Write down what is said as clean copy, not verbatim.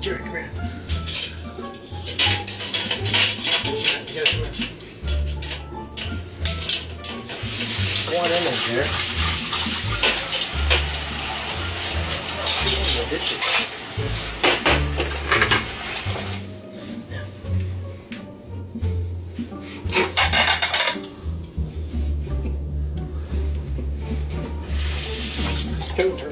Jerry, come here. You gotta come here. Go on in there, Jerry. Oh, did you? Scooter.